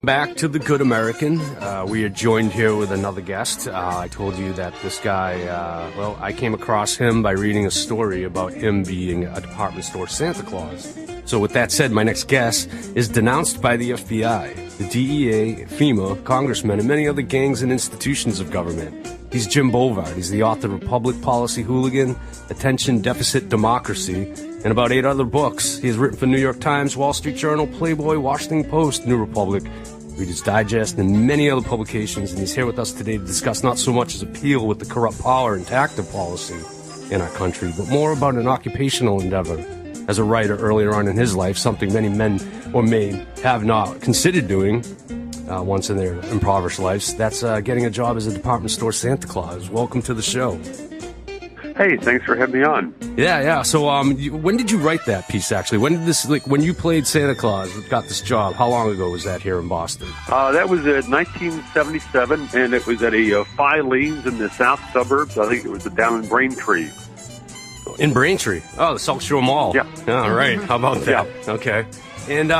Back to the Good American. We are joined here with another guest. I told you that this guy, I came across him by reading a story about him being a department store Santa Claus. So with that said, my next guest is denounced by the FBI, the DEA, FEMA, congressmen, and many other gangs and institutions of government. He's Jim Bovard. He's the author of Public Policy Hooligan, Attention Deficit Democracy, and about 8 other books. He has written for New York Times, Wall Street Journal, Playboy, Washington Post, New Republic, Reader's Digest, and many other publications. And he's here with us today to discuss not so much his appeal with the corrupt power and tax policy in our country, but more about an occupational endeavor as a writer earlier on in his life, something many men or may have not considered doing once in their impoverished lives. That's getting a job as a department store Santa Claus. Welcome to the show. Hey, thanks for having me on. Yeah. So, when did you write that piece, actually? When did this, when you played Santa Claus, got this job, how long ago was that here in Boston? That was in 1977, and it was at a Filene's in the south suburbs. I think it was down in Braintree. In Braintree? Oh, the South Shore Mall. Yeah. All right. How about that? Yeah. Okay. And,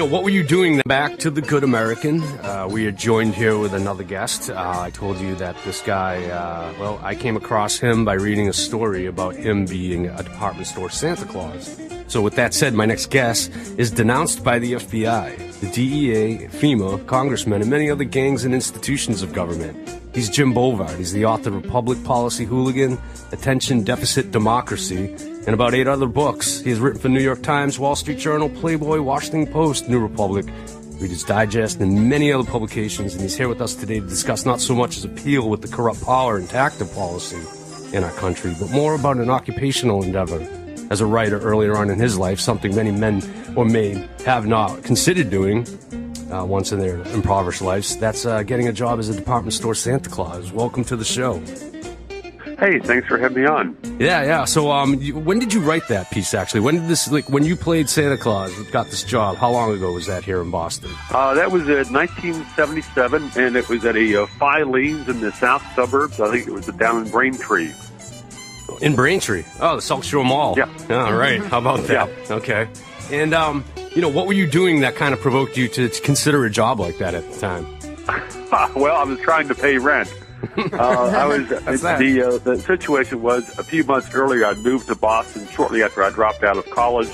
what were you doing back to the Good American? We are joined here with another guest. I told you that this guy, I came across him by reading a story about him being a department store Santa Claus. So with that said, my next guest is denounced by the FBI, the DEA, FEMA, congressmen, and many other gangs and institutions of government. He's Jim Bovard. He's the author of Public Policy Hooligan, Attention Deficit Democracy, and about 8 other books. He has written for New York Times, Wall Street Journal, Playboy, Washington Post, New Republic, Reader's Digest, and many other publications. And he's here with us today to discuss not so much his appeal with the corrupt power and tax policy in our country, but more about an occupational endeavor as a writer earlier on in his life, something many men or may have not considered doing once in their impoverished lives. That's getting a job as a department store Santa Claus. Welcome to the show. Hey, thanks for having me on. Yeah. So, when did you write that piece, actually? When did this, when you played Santa Claus, got this job, how long ago was that here in Boston? That was in 1977, and it was at a Filene's in the south suburbs. I think it was down in Braintree. In Braintree? Oh, the South Shore Mall. Yeah. All right. How about that? Yeah. Okay. And, what were you doing that kind of provoked you to consider a job like that at the time? Well, I was trying to pay rent. The situation was a few months earlier, I moved to Boston shortly after I dropped out of college.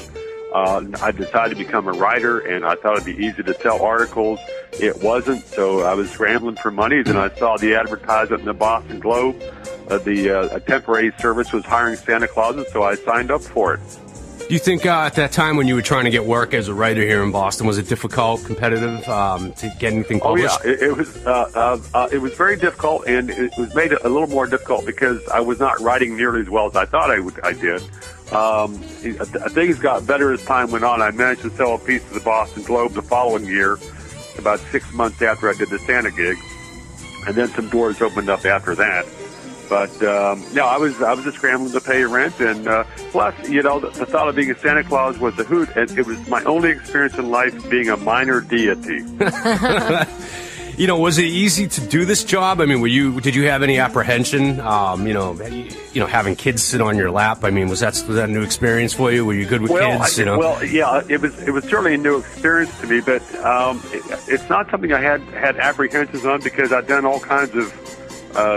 I decided to become a writer, and I thought it'd be easy to sell articles. It wasn't, so I was scrambling for money. Then I saw the advertisement in the Boston Globe. A temporary service was hiring Santa Clauses, so I signed up for it. Do you think at that time when you were trying to get work as a writer here in Boston, was it difficult, competitive to get anything published? Oh, yeah. It was very difficult, and it was made a little more difficult because I was not writing nearly as well as I thought I did. Things got better as time went on. I managed to sell a piece to the Boston Globe the following year, about 6 months after I did the Santa gig, and then some doors opened up after that. But I was just scrambling to pay rent, and plus, the thought of being a Santa Claus was a hoot, and it was my only experience in life being a minor deity. Was it easy to do this job? I mean, did you have any apprehension? Having kids sit on your lap. I mean, was that a new experience for you? Were you good with kids? Yeah, it was certainly a new experience to me, but it's not something I had apprehensions on because I'd done all kinds of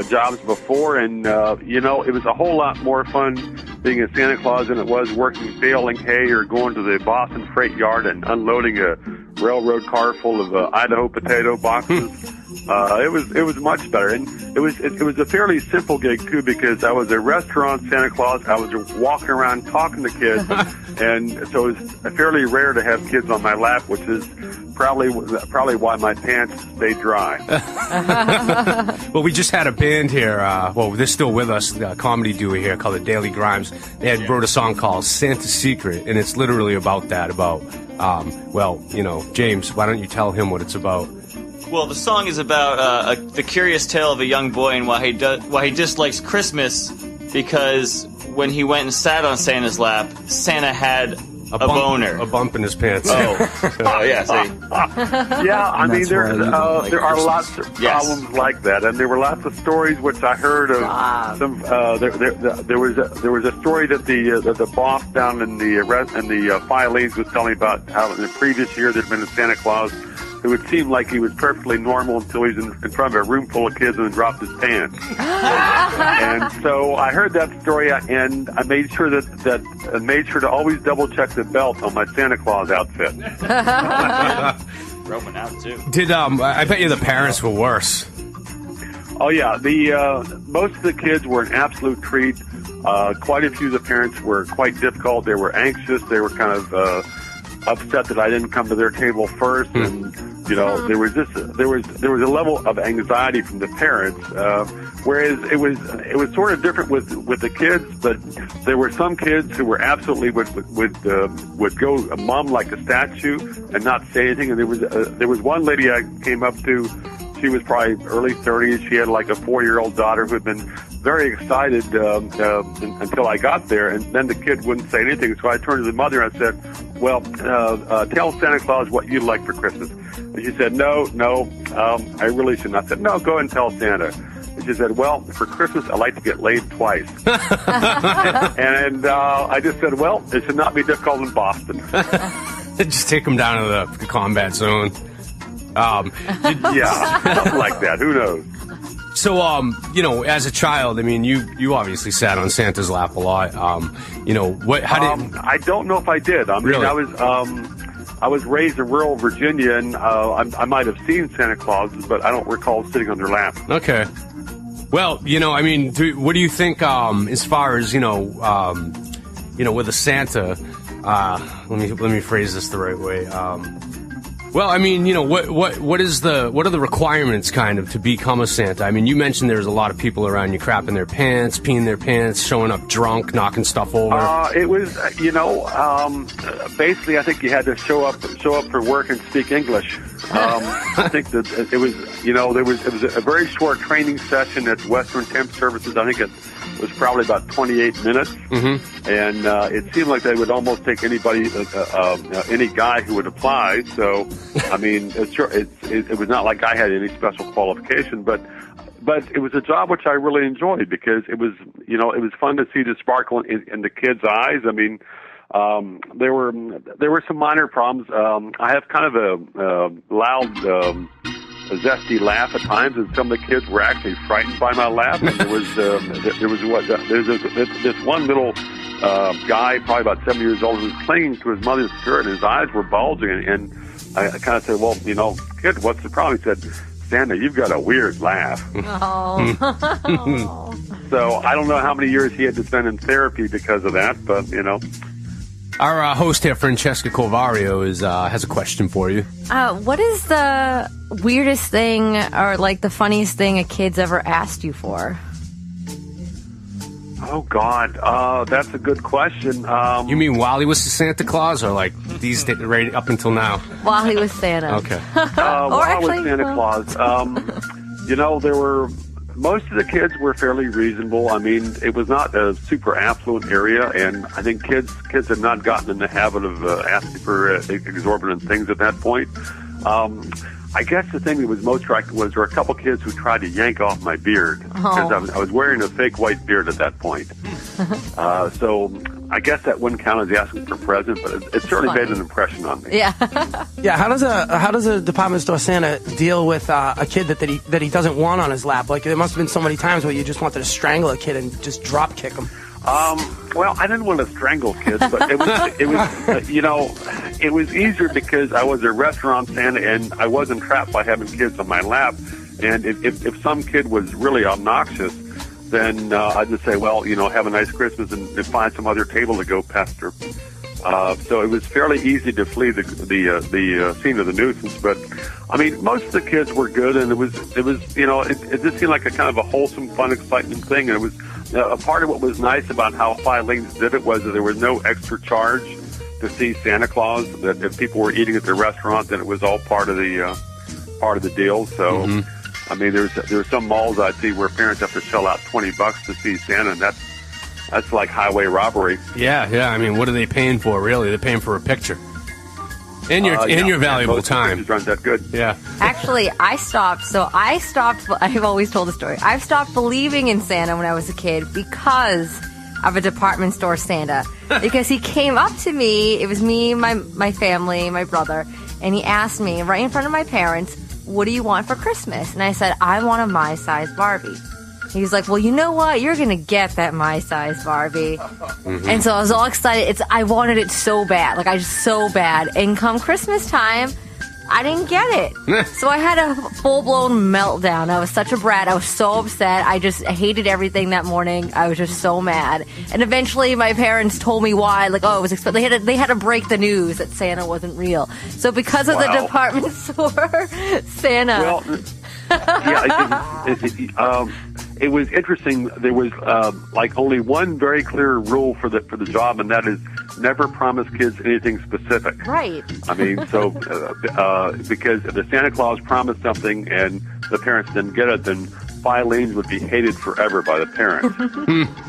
jobs before, and it was a whole lot more fun being a Santa Claus than it was working baling hay or going to the Boston freight yard and unloading a railroad car full of Idaho potato boxes. It was much better, and it was a fairly simple gig too because I was a restaurant Santa Claus. I was walking around talking to kids, and so it was fairly rare to have kids on my lap, which is probably why my pants stay dry. Well, we just had a band here. They're still with us. A comedy duo here called the Daily Grimes. They wrote a song called Santa's Secret, and it's literally about that. James, why don't you tell him what it's about? Well, the song is about the curious tale of a young boy and why he dislikes Christmas because when he went and sat on Santa's lap, Santa had a boner. A bump in his pants. Yeah, see? Yeah, I mean, there are lots of problems like that, and there were lots of stories which I heard of. There was a story that the boss down in the Filene's was telling me about how in the previous year there'd been a Santa Claus it would seem like he was perfectly normal until he's in front of a room full of kids and dropped his pants. And so I heard that story, and I made sure to always double check the belt on my Santa Claus outfit. Roman out too. I bet you the parents were worse. Oh yeah, most of the kids were an absolute treat. Quite a few of the parents were quite difficult. They were anxious. They were kind of upset that I didn't come to their table first, and there was a level of anxiety from the parents. Whereas it was sort of different with the kids, but there were some kids who were absolutely would go mum like a statue and not say anything. And there was one lady I came up to. She was probably early 30s. She had like a 4-year-old daughter who had been very excited until I got there, and then the kid wouldn't say anything. So I turned to the mother and I said, well, tell Santa Claus what you'd like for Christmas. And she said, no, I really shouldn't. I said, no, go and tell Santa. And she said, well, for Christmas, I like to get laid twice. and I just said, well, it should not be difficult in Boston. Just take him down to the combat zone. Yeah, something like that. Who knows? So, as a child, I mean, you obviously sat on Santa's lap a lot. How did? I don't know if I did. I mean, really? I was raised in rural Virginia, and I might have seen Santa Claus, but I don't recall sitting on their lap. Okay. Well, I mean, what do you think? As far as with a Santa, let me phrase this the right way. Well, I mean, what are the requirements kind of to become a Santa? I mean, you mentioned there's a lot of people around you crapping their pants, peeing their pants, showing up drunk, knocking stuff over. It was, basically, I think you had to show up for work and speak English. I think that it was, it was a very short training session at Western Temp Services. I think it was probably about 28 minutes, and it seemed like they would almost take anybody, any guy who would apply. So, I mean, it was not like I had any special qualification, but it was a job which I really enjoyed because it was, it was fun to see the sparkle in the kids' eyes. I mean, there were some minor problems. I have kind of a loud, a zesty laugh at times, and some of the kids were actually frightened by my laugh. And there's this one little guy, probably about 7 years old, who was clinging to his mother's skirt, and his eyes were bulging. And I kind of said, "Well, kid, what's the problem?" He said, "Santa, you've got a weird laugh." Oh. So I don't know how many years he had to spend in therapy because of that, but Our host here, Francesca Colvario, has a question for you. What is the weirdest thing or the funniest thing a kid's ever asked you for? Oh, God. That's a good question. You mean while he was Santa Claus, or these days, right up until now? While he was Santa. Okay. While I was Santa Claus, there were... Most of the kids were fairly reasonable. I mean, it was not a super affluent area, and I think kids had not gotten in the habit of asking for exorbitant things at that point. I guess the thing that was most striking was there were a couple kids who tried to yank off my beard because I was wearing a fake white beard at that point. So I guess that wouldn't count as asking for a present, but it certainly made an impression on me. Yeah. Yeah. How does a department store Santa deal with a kid that he doesn't want on his lap? There must have been so many times where you just wanted to strangle a kid and just drop kick him. Well, I didn't want to strangle kids, but it was easier because I was a restaurant Santa and I wasn't trapped by having kids on my lap. And if some kid was really obnoxious, then I'd just say, well, have a nice Christmas and find some other table to go pester. So it was fairly easy to flee the scene of the nuisance. But I mean, most of the kids were good, and it just seemed like a kind of a wholesome, fun, exciting thing. And it was a part of what was nice about how Filings did it was that there was no extra charge to see Santa Claus. That if people were eating at the restaurant, then it was all part of the deal. So. I mean, there's some malls I see where parents have to shell out $20 to see Santa, and that's like highway robbery. Yeah. I mean, what are they paying for? Really, they're paying for a picture and your valuable time. Runs that good. Yeah. Actually, I stopped. I've always told the story. I've stopped believing in Santa when I was a kid because of a department store Santa. Because he came up to me. It was me, my family, my brother. and he asked me right in front of my parents, "What do you want for Christmas?" And I said, "I want a my-size Barbie." He's like, "Well, you know what? You're going to get that my-size Barbie." And so I was all excited. I wanted it so bad. Like, so bad. And come Christmas time, I didn't get it. So I had a full-blown meltdown. I was such a brat. I was so upset. I hated everything that morning. I was just so mad. And eventually my parents told me why. Like, oh, it was they had to break the news that Santa wasn't real. So because of the department store, Santa... Well, yeah, it was interesting. There was like only one very clear rule for the job, and that is never promise kids anything specific. Right. I mean, so because if the Santa Claus promised something and the parents didn't get it, then Filene's would be hated forever by the parents.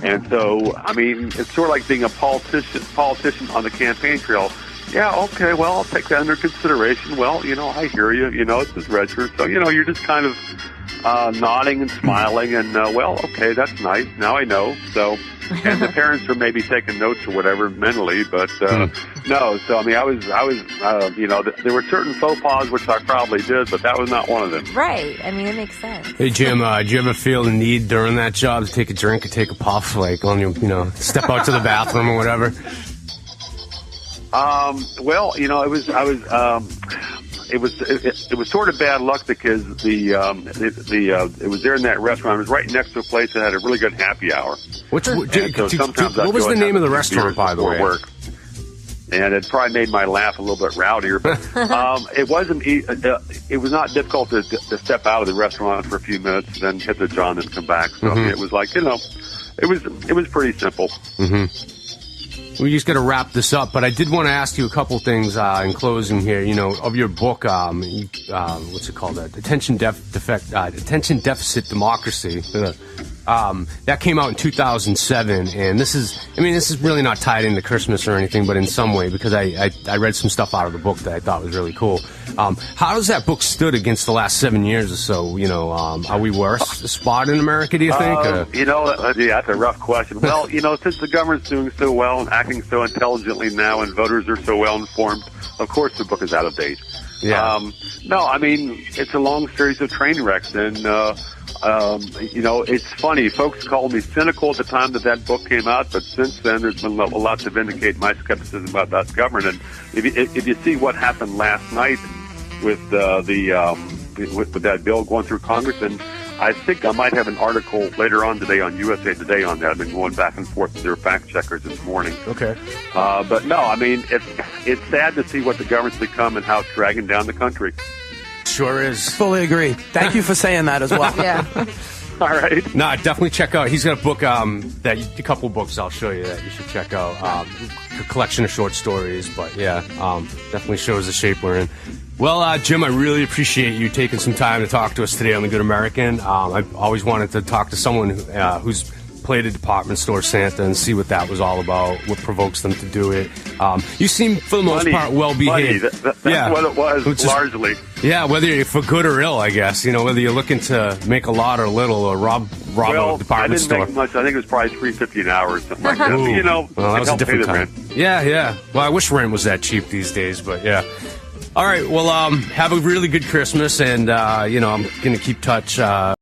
And so, I mean, it's sort of like being a politician on the campaign trail. Yeah, okay, well, I'll take that under consideration. Well, you know, I hear you. You know, it's his register. So, you know, you're just kind of nodding and smiling and, well, okay, that's nice. Now I know. So, and the parents are maybe taking notes or whatever mentally, but no. So, I mean, I was, you know, there were certain faux pas which I probably did, but that was not one of them. Right. I mean, it makes sense. Hey, Jim, do you ever feel the need during that job to take a drink or take a puff, like on your, you know, step out to the bathroom or whatever? Well, you know, it was sort of bad luck because it was there in that restaurant. It was right next to a place that had a really good happy hour. What was the name of the restaurant, by the way? Work. And it probably made my laugh a little bit rowdier, but it wasn't. It was not difficult to step out of the restaurant for a few minutes, then hit the John and come back. So I mean, it was like, you know, it was pretty simple. We just got to wrap this up, but I did want to ask you a couple things in closing here. You know, of your book, what's it called? Attention Deficit Democracy. That came out in 2007, and this is really not tied into Christmas or anything, but in some way, because I read some stuff out of the book that I thought was really cool. How does that book stood against the last 7 years or so? You know, are we worse spot in America, do you think? You know, yeah, that's a rough question. Well, you know, since the government's doing so well and acting so intelligently now and voters are so well informed, of course the book is out of date. Yeah. No, I mean, it's a long series of train wrecks, and you know, it's funny. Folks called me cynical at the time that book came out, but since then, there's been a lot to vindicate my skepticism about that government. And if you see what happened last night with with that bill going through Congress, and I think I might have an article later on today on USA Today on that. I've been going back and forth with their fact checkers this morning. Okay. But no, I mean, it's sad to see what the government's become and how it's dragging down the country. Sure is. Fully agree. Thank you for saying that as well. Yeah. All right. No, definitely check out. He's got a book a couple books I'll show you that you should check out. A collection of short stories, but yeah, definitely shows the shape we're in. Well, Jim, I really appreciate you taking some time to talk to us today on The Good American. I've always wanted to talk to someone who's played a department store Santa and see what that was all about, what provokes them to do it. You seem, for the most part, well-behaved. That's what it was, largely. Yeah, whether you're for good or ill, I guess. You know, whether you're looking to make a lot or little or rob a department store. I didn't make much. I think it was probably $3.50 an hour or something like that. But, you know, well, that was a different time. Rent. Yeah. Well, I wish rent was that cheap these days, but yeah. All right, well, have a really good Christmas, and, you know, I'm going to keep touch.